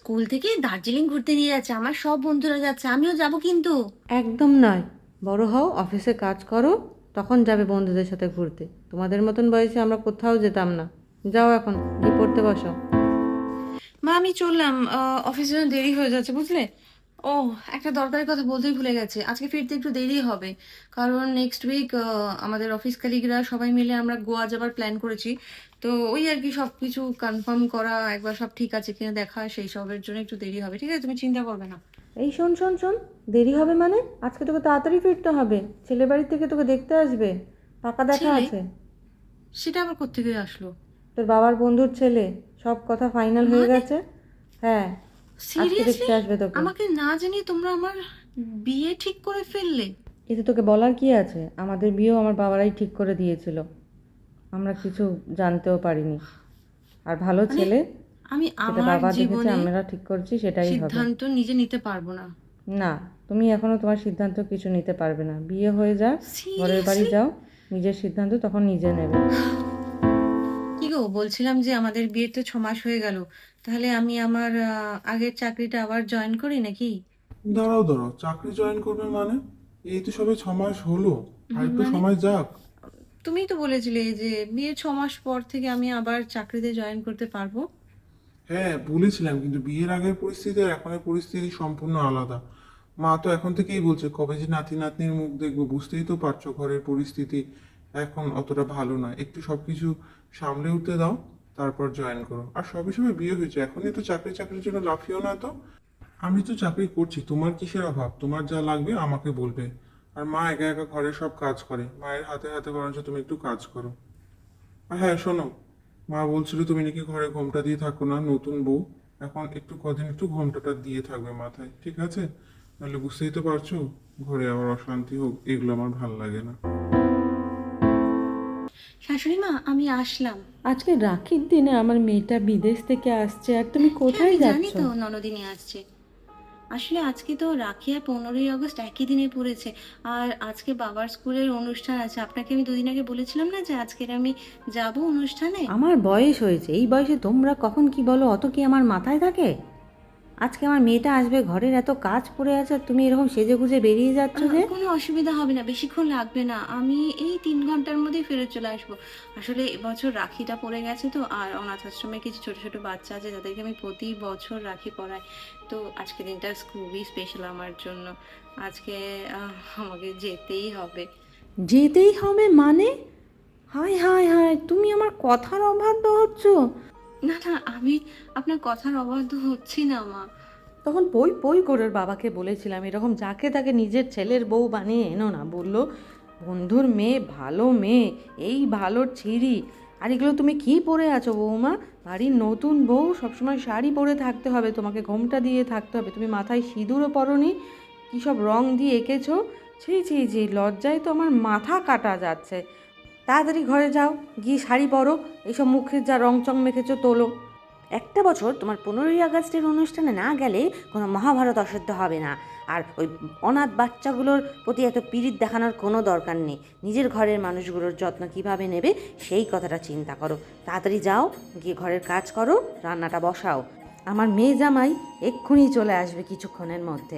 School থেকে দার্জিলিং ঘুরতে নিয়ে যাচ্ছে, আমার সব বন্ধুরা যাচ্ছে, আমিও যাব কিন্তু। একদম নয়। বড় হও, অফিসে কাজ করো, তখন যাবে বন্ধুদের সাথে ঘুরতে। তোমাদের মতন বয়সে আমরা কোথাও যেতাম না। যাও এখন গিয়ে পড়তে বসো। মা আমি চললাম, অফিসে জন্য দেরি হয়ে যাচ্ছে বুঝলে। ও, একটা দরকারি কথা বলতেই ভুলে গেছি, আজকে ফিরতে একটু দেরি হবে। কারণ নেক্সট উইক আমাদের অফিস কালিগরা সবাই মিলে আমরা গোয়া যাবার প্ল্যান করেছি। তো ওই আর কি, সব কিছু কনফার্ম করা, একবার সব ঠিক আছে কিনা দেখা, সেই সবের জন্য একটু দেরি হবে। ঠিক আছে, তুমি চিন্তা করবে না। এই শোন শোন শোন, দেরি হবে মানে? আজকে তোকে তাড়াতাড়ি ফিরতে হবে। ছেলে বাড়ির থেকে তোকে দেখতে আসবে, পাকা দেখা ছেলে? আছে। সেটা আবার কোত্থেকে আসলো? তোর বাবার বন্ধুর ছেলে, সব কথা ফাইনাল হয়ে মানে গেছে। হ্যাঁ, আজকে সিরিয়াসলি? দেখতে আসবে তোকে। আমাকে না জানিয়ে তোমরা আমার বিয়ে ঠিক করে ফেললে? এতে তোকে বলার কি আছে? আমাদের বিয়েও আমার বাবারাই ঠিক করে দিয়েছিল, আমরা কিছু জানতেও পারিনি। আর ভালো মানে ছেলে, আমি যেটা আমার বাবা দেখেছে জীবনে আমরা ঠিক করছি সেটাই হবে। সিদ্ধান্ত নিজে নিতে পারবো না। না, তুমি এখনো তোমার সিদ্ধান্ত কিছু নিতে পারবে না। বিয়ে হয়ে যাক, ঘরের বাড়ি সিরিয়াসলি? যাও, নিজের সিদ্ধান্ত তখন নিজে নেবে। কি গো, বলছিলাম যে আমাদের বিয়ের তো 6 মাস হয়ে গেল, তাহলে আমি আমার আগের চাকরিটা আবার জয়েন করি নাকি? দাঁড়াও দাঁড়াও, চাকরি জয়েন করবে মানে? এই তো সবে 6 মাস হলো, আর একটু মানে সময় যাক। তুমিই তো বলেছিলে যে বিয়ের 6 মাস পর থেকে আমি আবার চাকরিতে জয়েন করতে পারবো। হ্যাঁ বলেছিলাম, কিন্তু বিয়ের আগের পরিস্থিতি আর এখনের পরিস্থিতি সম্পূর্ণ আলাদা। মা তো এখন থেকেই বলছে কবে যে নাতি নাতনির মুখ দেখবো। বুঝতেই তো পারছো ঘরের পরিস্থিতি এখন অতটা ভালো না। একটু সবকিছু সামলে উঠতে দাও, তারপর জয়েন করো। আর সবে সবে বিয়ে হয়েছে, এখনই তো চাকরির জন্য লাফিও না তো। আমি তো চাকরি করছি, তোমার কিসের অভাব? তোমার যা লাগবে আমাকে বলবে। আর মা একা একা ঘরে সব কাজ করে, মায়ের হাতে হাতে বরঞ্চ তুমি একটু কাজ করো। আর হ্যাঁ শোনো, মা বলছিল তুমি নাকি ঘরে ঘোমটা দিয়ে থাকো না, নতুন বউ। এখন একটু কদিন একটু ঘোমটাটা দিয়ে থাকবে মাথায়, ঠিক আছে? নাহলে বুঝতেই তো পারছো, ঘরে আবার অশান্তি হোক, এগুলো আমার ভাল লাগে না। শাশুড়ি মা, আমি আসলাম। আজকে রাখির দিনে আমার মেয়েটা বিদেশ থেকে আসছে, আর তুমি হ্যাঁ কোথায় আমি জানি যাচ্ছ? তো, ননদিনী আসছে। আসলে আজকে তো রাখি আর 15ই আগস্ট একই দিনে পড়েছে। আর আজকে বাবার স্কুলের অনুষ্ঠান আছে, আপনাকে আমি দুদিন আগে বলেছিলাম না যে আজকের আমি যাব অনুষ্ঠানে। আমার বয়স হয়েছে, এই বয়সে তোমরা কখন কি বলো অত কি আমার মাথায় থাকে? আজকে আমার মেয়েটা আসবে, ঘরের এত কাজ পড়ে আছে, আর তুমি এরকম সেজে গুজে বেরিয়ে যাচ্ছ যে? কোনো অসুবিধা হবে না, বেশিক্ষণ লাগবে না, আমি এই 3 ঘন্টার মধ্যেই ফেরত চলে আসবো। আসলে এবছর রাখিটা পড়ে গেছে তো, আর অনাথ আশ্রমে কিছু ছোট ছোট বাচ্চা আছে যাদেরকে আমি প্রতি বছর রাখি পরাই। তো আজকে দিনটা খুবই স্পেশাল আমার জন্য। আজকে আমাকে যেতেই হবে। যেতেই হবে মানে? হায় হায় হায়, তুমি আমার কথার অবাধ্য হচ্ছ। না না, আমি আপনার কথার অবাধ্য হচ্ছি না মা। তখন পই পই করে ওর বাবাকে বলেছিলাম এরকম যাকে তাকে নিজের ছেলের বউ বানিয়ে এনো না। বললো বন্ধুর মেয়ে, ভালো মেয়ে, এই ভালোর ছিঁড়ি। আর এগুলো তুমি কি পরে আছো বৌমা? বাড়ির নতুন বউ, সবসময় শাড়ি পরে থাকতে হবে, তোমাকে ঘোমটা দিয়ে থাকতে হবে। তুমি মাথায় সিঁদুরও পরোনি, কী সব রং দিয়ে এঁকেছো। ছি ছি ছি, লজ্জায় তো আমার মাথা কাটা যাচ্ছে। তাড়াতাড়ি ঘরে যাও, গিয়ে শাড়ি পরো, এইসব মুখে যা রং চং মেখেছো তোলো। একটা বছর তোমার 15ই আগস্টের অনুষ্ঠানে না গেলে কোনো মহাভারত অশুদ্ধ হবে না। আর ওই অনাথ বাচ্চাগুলোর প্রতি এত পীড়িত দেখানোর কোনো দরকার নেই। নিজের ঘরের মানুষগুলোর যত্ন কিভাবে নেবে সেই কথাটা চিন্তা করো। তাড়াতাড়ি যাও, গিয়ে ঘরের কাজ করো, রান্নাটা বসাও। আমার মেয়ে জামাই এক্ষুনি চলে আসবে কিছুক্ষণের মধ্যে।